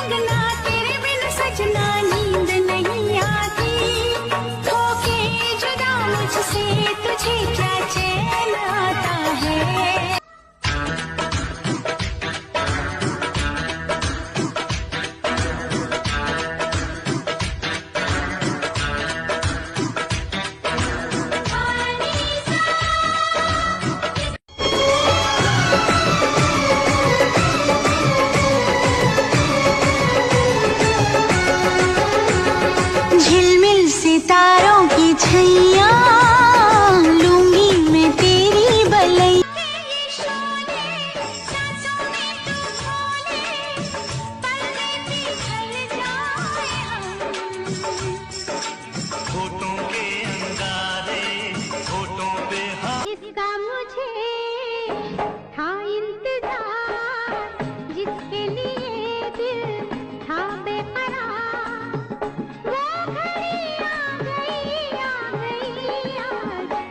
कंगना तेरे बिन सजना नींद नहीं आती, होके जुदा मुझसे तुझे क्या चैन आता है। झिलमिल सितारों की छैया लूंगी मैं तेरी बलई। होठों के अंगारे होठों पे इसका मुझे था इंतजार, जिसके लिए दिल था बेकरार, वो घड़ी आ गई आ गई आ गई।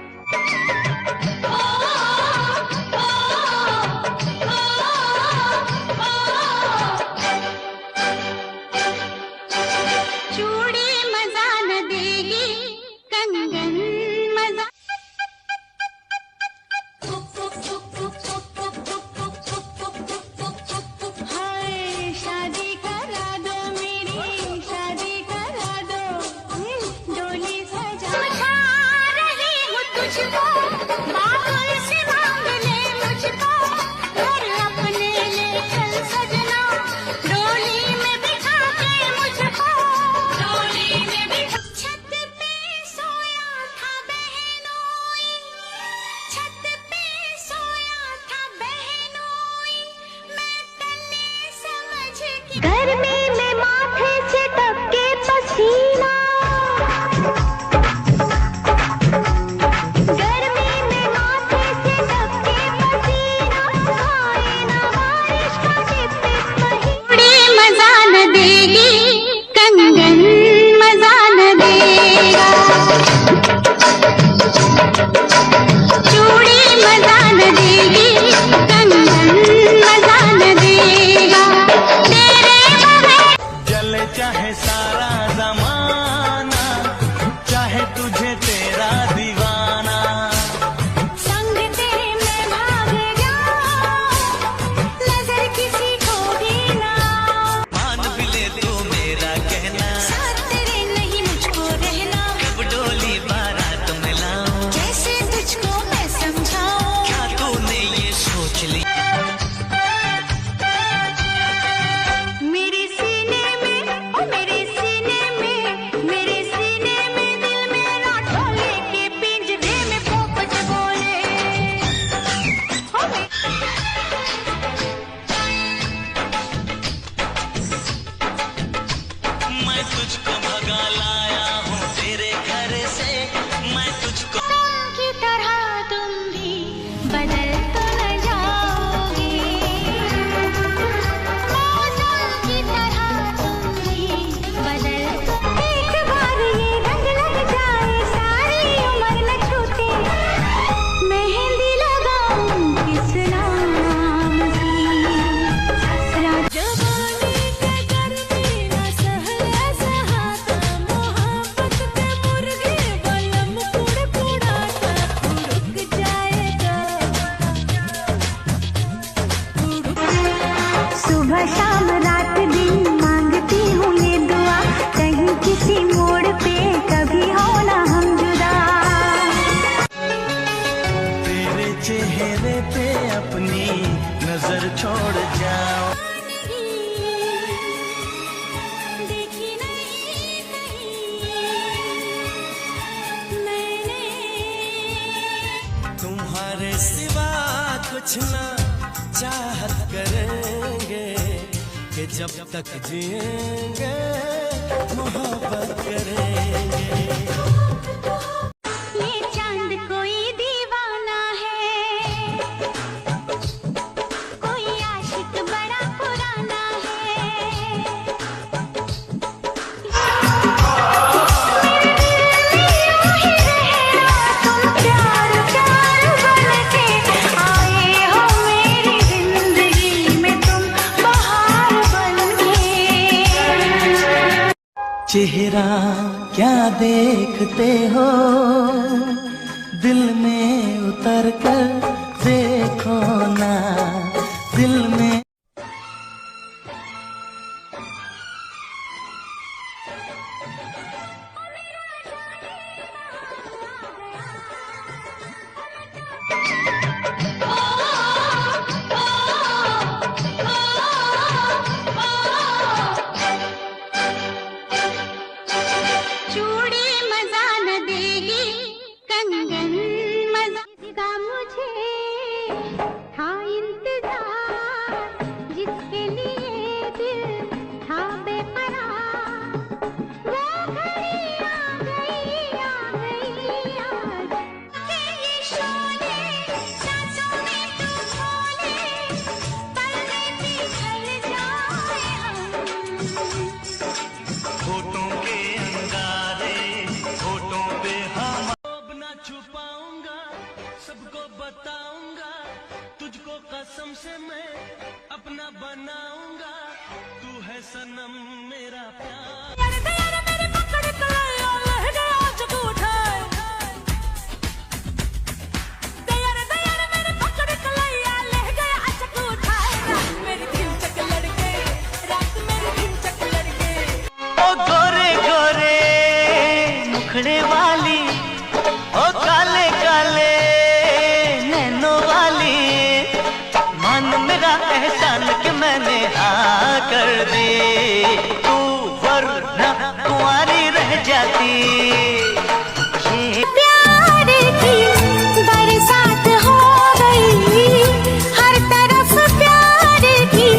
चूड़ी मजा न देगी, कंगन मजा। हाय शादी करा दो मेरी, शादी करा दो, डोली सजा रही हूँ तुझको, बाबुल से मांग ले मुझको, घर अपने ले चल सजना, डोली में बिठा के मुझको, डोली में बिठा। छत पे सोया था बहनोई, छत पे सोया था बहनोई, मैं तन्ने समझ के गर्मी में माथे से टपके पसीना, गर्मी में माथे से टपके पसीना, आए ना बारिश का टिप टिप महीना। चूड़ी मजा न देगी, कंगन मजा न देगा, चूड़ी मजा न देगी, कंगन मजा न देगा, तेरे बगैर जले चाहे सारा जमाना, चाहे तुझे तेरा दीवाना। संग तेरे मैं भाग जाऊं, नजर किसी को भी ना, मान भी ले तू मेरा कहना, साथ तेरे नहीं मुझको रहना, कब डोली बारात में लाऊं, कैसे तुझको मैं समझाऊं। क्या तूने ये सोच लिया। मेरे सीने में ओ मेरे सीने में, मेरे सीने में दिल मेरा ढोले के पिंजरे में पोपट बोले, ओ मैं तुझको भगा लाया हूँ तेरे घर से, मैं तुझको की तरह तुम भी बदल तो न जाओगे, मौसम की तरह तुम भी बदल तो। एक बार ये रंग लग जाए सारी उम्र न छूटे, मेहंदी लगाऊं किस नाम की, जवानी के गर्मी न सहला सहाता, मोहब्बत के मुर्गे बलम कुड़कुड़ाता, उड़क जाएगा। सुबह शाम रात दिन मांगती हूँ ये दुआ, कहीं किसी मोड़ पे कभी हो ना हम जुदा। तेरे चेहरे पे अपनी नजर छोड़ जाओ। देखी नहीं कहीं मैंने, तुम्हारे सिवा कुछ ना चाहत करेंगे, कि जब तक जिएंगे मोहब्बत करेंगे। ये चांद कोई दीवाना है, कोई आशिक बड़ा पुराना है, तुम प्यार प्यार बन के आए हो मेरी जिंदगी में, तुम बहार बन के। चेहरा क्या देखते हो, दिल में उतर कर देखो ना, दिल में। चूड़ी मजा न देगी, कंगन मजा का मुझे था इंतजार, जिसके लिए दिल था बेकरार। वो घड़ी आ गई आज के ये शोले, सांसों में तू खोले, पल में पिघल जाए हम। होठों के अंगारे, होठों पे हम अब ना छुपाऊंगा, सबको बताऊंगा, तुझको कसम से मैं अपना बनाऊंगा, तू है सनम मेरा प्यार। मेरे पकड़ कलाया लह गया जब उठाए, मेरे पकड़ कलाया लह गया जब उठाए, रात मेरी दिलचक लड़ गई, रात मेरी दिलचक लड़ गई। ओ गोरे गोरे मुखड़े वाली, ओ काले काले नैनों वाली, मान मेरा एहसान कि मैंने हाँ कर दी, तू वरना कुंवारी रह जाती। ये प्यार की बरसात हो गई, हर तरफ प्यार की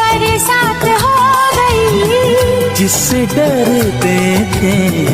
बरसात हो गई। जिससे डरते थे